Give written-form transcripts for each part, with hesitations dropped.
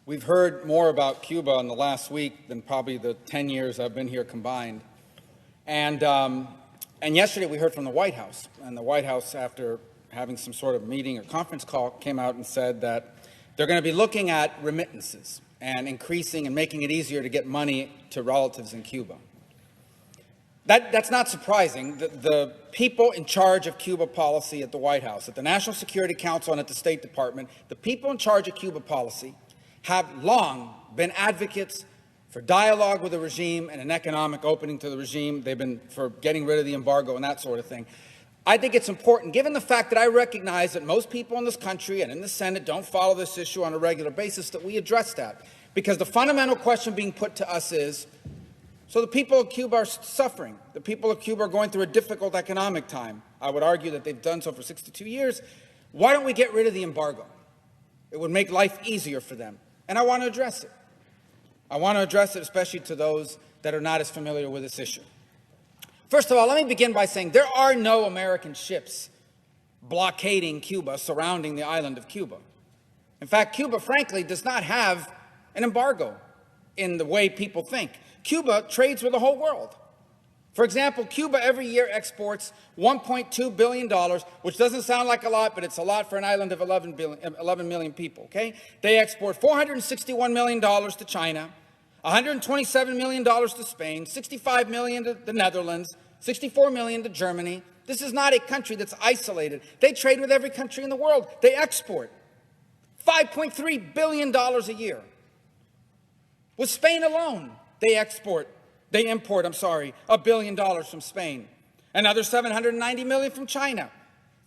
We've heard more about Cuba in the last week than probably the 10 years I've been here combined. And yesterday we heard from the White House. And the White House, after having some sort of meeting or conference call, came out and said that they're going to be looking at remittances and increasing and making it easier to get money to relatives in Cuba. That's not surprising. The people in charge of Cuba policy at the White House, at the National Security Council and at the State Department, the people in charge of Cuba policy have long been advocates for dialogue with the regime and an economic opening to the regime. They've been for getting rid of the embargo and that sort of thing. I think it's important, given the fact that I recognize that most people in this country and in the Senate don't follow this issue on a regular basis, that we address that. Because the fundamental question being put to us is, so the people of Cuba are suffering. The people of Cuba are going through a difficult economic time. I would argue that they've done so for 62 years. Why don't we get rid of the embargo? It would make life easier for them. And I want to address it. I want to address it especially to those that are not as familiar with this issue. First of all, let me begin by saying there are no American ships blockading Cuba, surrounding the island of Cuba. In fact, Cuba, frankly, does not have an embargo in the way people think. Cuba trades with the whole world. For example, Cuba every year exports $1.2 billion, which doesn't sound like a lot, but it's a lot for an island of 11 million people, okay? They export $461 million to China, $127 million to Spain, $65 million to the Netherlands, $64 million to Germany. This is not a country that's isolated. They trade with every country in the world. They export $5.3 billion a year. With Spain alone, they import, $1 billion from Spain, another $790 million from China,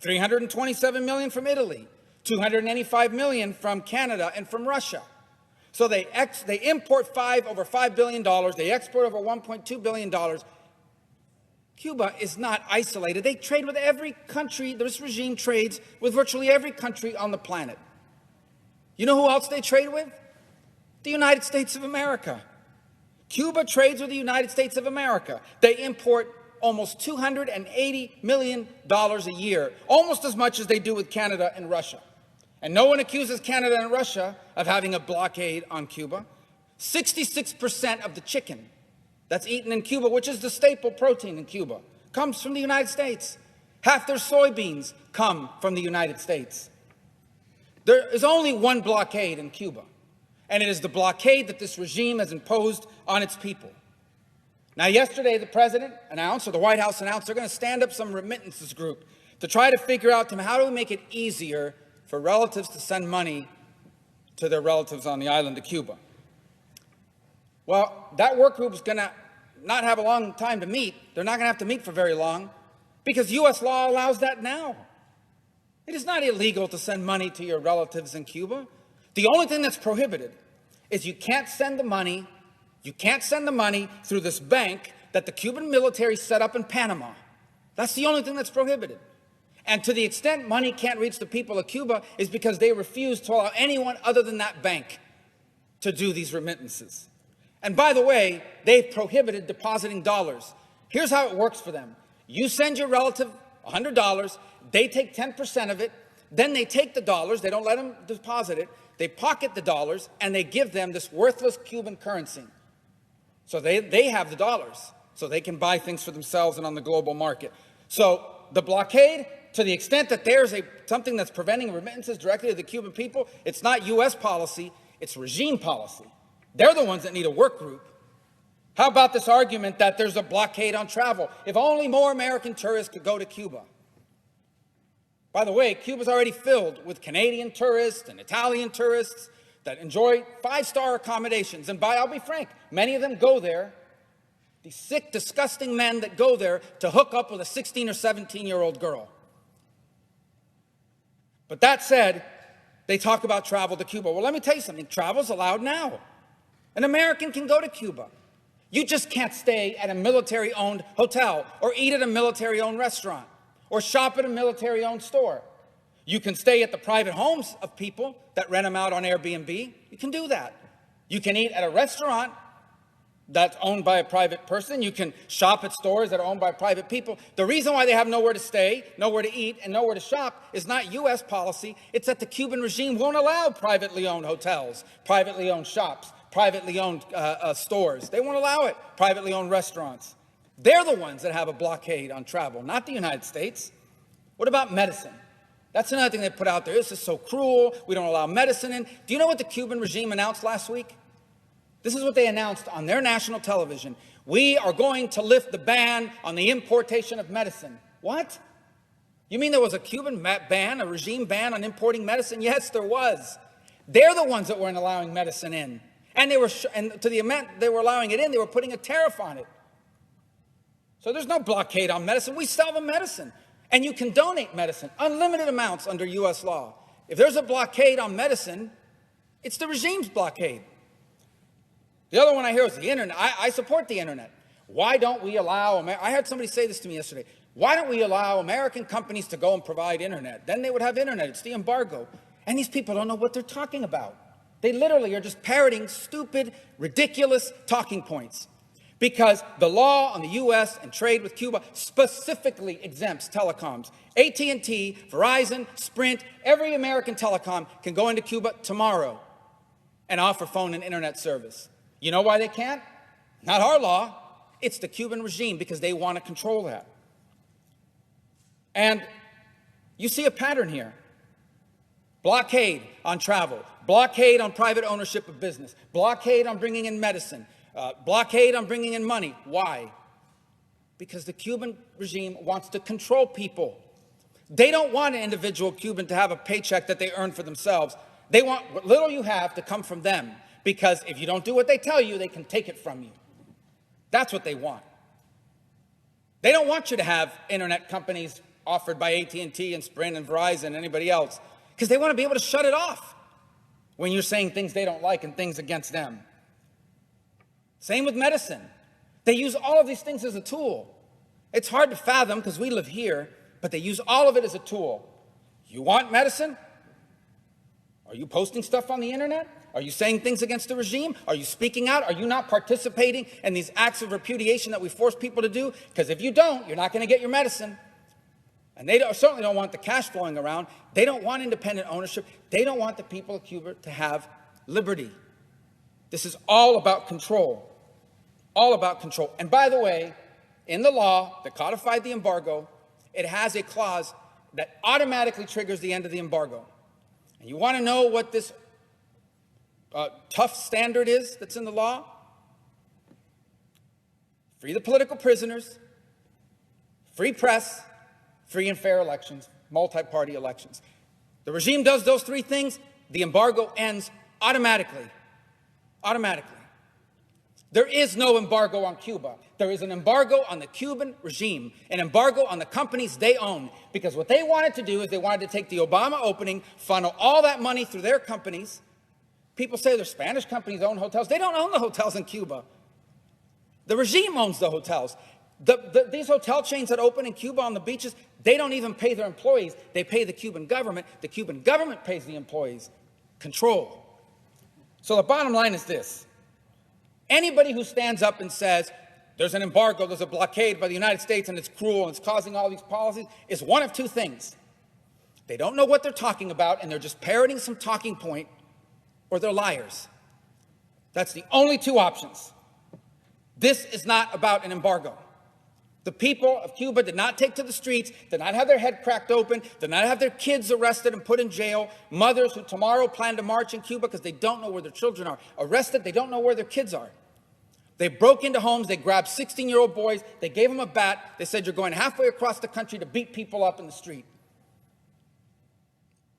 $327 million from Italy, $285 million from Canada and from Russia. So they import over $5 billion, they export over $1.2 billion. Cuba is not isolated. They trade with every country. This regime trades with virtually every country on the planet. You know who else they trade with? The United States of America. Cuba trades with the United States of America. They import almost $280 million a year, almost as much as they do with Canada and Russia. And no one accuses Canada and Russia of having a blockade on Cuba. 66% of the chicken that's eaten in Cuba, which is the staple protein in Cuba, comes from the United States. Half their soybeans come from the United States. There is only one blockade in Cuba, and it is the blockade that this regime has imposed on its people. Now, yesterday, the president announced, or the White House announced, they're going to stand up some remittances group to try to figure out how do we make it easier for relatives to send money to their relatives on the island of Cuba. Well, that work group is going to not have a long time to meet. They're not going to have to meet for very long because U.S. law allows that now. It is not illegal to send money to your relatives in Cuba. The only thing that's prohibited is you can't send the money through this bank that the Cuban military set up in Panama. That's the only thing that's prohibited. And to the extent money can't reach the people of Cuba is because they refuse to allow anyone other than that bank to do these remittances. And by the way, they've prohibited depositing dollars. Here's how it works for them. You send your relative $100, they take 10% of it, then they take the dollars, they don't let them deposit it, they pocket the dollars, and they give them this worthless Cuban currency. So they have the dollars, so they can buy things for themselves and on the global market. So the blockade, to the extent that there's something that's preventing remittances directly to the Cuban people, it's not U.S. policy, it's regime policy. They're the ones that need a work group. How about this argument that there's a blockade on travel? If only more American tourists could go to Cuba. By the way, Cuba's already filled with Canadian tourists and Italian tourists that enjoy five-star accommodations. And I'll be frank, many of them go there, these sick, disgusting men that go there to hook up with a 16 or 17-year-old girl. But that said, they talk about travel to Cuba. Well, let me tell you something. Travel's allowed now. An American can go to Cuba. You just can't stay at a military-owned hotel or eat at a military-owned restaurant or shop at a military-owned store. You can stay at the private homes of people that rent them out on Airbnb. You can do that. You can eat at a restaurant that's owned by a private person. You can shop at stores that are owned by private people. The reason why they have nowhere to stay, nowhere to eat, and nowhere to shop is not U.S. policy. It's that the Cuban regime won't allow privately owned hotels, privately owned shops, privately owned stores. They won't allow it, privately owned restaurants. They're the ones that have a blockade on travel, not the United States. What about medicine? That's another thing they put out there. This is so cruel. We don't allow medicine in. Do you know what the Cuban regime announced last week? This is what they announced on their national television. We are going to lift the ban on the importation of medicine. What? You mean there was a Cuban ban, a regime ban on importing medicine? Yes, there was. They're the ones that weren't allowing medicine in. And and to the amount they were allowing it in, they were putting a tariff on it. So there's no blockade on medicine. We sell the medicine. And you can donate medicine, unlimited amounts under U.S. law. If there's a blockade on medicine, it's the regime's blockade. The other one I hear is the internet. I support the internet. Why don't we allow, I had somebody say this to me yesterday, why don't we allow American companies to go and provide internet? Then they would have internet. It's the embargo. And these people don't know what they're talking about. They literally are just parroting stupid, ridiculous talking points. Because the law on the U.S. and trade with Cuba specifically exempts telecoms. AT&T, Verizon, Sprint, every American telecom can go into Cuba tomorrow and offer phone and internet service. You know why they can't? Not our law. It's the Cuban regime because they want to control that. And you see a pattern here. Blockade on travel, blockade on private ownership of business, blockade on bringing in medicine, blockade on bringing in money. Why? Because the Cuban regime wants to control people. They don't want an individual Cuban to have a paycheck that they earn for themselves. They want what little you have to come from them, because if you don't do what they tell you, they can take it from you. That's what they want. They don't want you to have internet companies offered by AT&T and Sprint and Verizon and anybody else, because they want to be able to shut it off when you're saying things they don't like and things against them. Same with medicine. They use all of these things as a tool. It's hard to fathom because we live here, but they use all of it as a tool. You want medicine? Are you posting stuff on the internet? Are you saying things against the regime? Are you speaking out? Are you not participating in these acts of repudiation that we force people to do? Because if you don't, you're not going to get your medicine. And they certainly don't want the cash flowing around. They don't want independent ownership. They don't want the people of Cuba to have liberty. This is all about control. All about control. And by the way, in the law that codified the embargo, it has a clause that automatically triggers the end of the embargo. And you want to know what this tough standard is that's in the law? Free the political prisoners, free press, free and fair elections, multi-party elections. The regime does those three things, the embargo ends automatically. Automatically. There is no embargo on Cuba. There is an embargo on the Cuban regime, an embargo on the companies they own, because what they wanted to do is they wanted to take the Obama opening, funnel all that money through their companies. People say their Spanish companies own hotels. They don't own the hotels in Cuba. The regime owns the hotels. These hotel chains that open in Cuba on the beaches, they don't even pay their employees. They pay the Cuban government. The Cuban government pays the employees. Control. So the bottom line is this. Anybody who stands up and says there's an embargo, there's a blockade by the United States and it's cruel and it's causing all these policies is one of two things. They don't know what they're talking about and they're just parroting some talking point, or they're liars. That's the only two options. This is not about an embargo. The people of Cuba did not take to the streets, did not have their head cracked open, did not have their kids arrested and put in jail. Mothers who tomorrow plan to march in Cuba because they don't know where their children are. Arrested, they don't know where their kids are. They broke into homes, they grabbed 16-year-old boys, they gave them a bat, they said, you're going halfway across the country to beat people up in the street.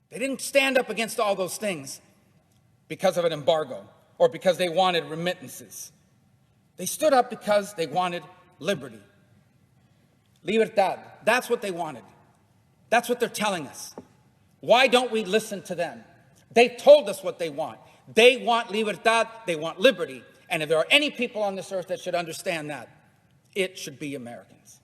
They didn't stand up against all those things because of an embargo or because they wanted remittances. They stood up because they wanted liberty. Libertad. That's what they wanted. That's what they're telling us. Why don't we listen to them? They told us what they want. They want libertad. They want liberty. And if there are any people on this earth that should understand that, it should be Americans.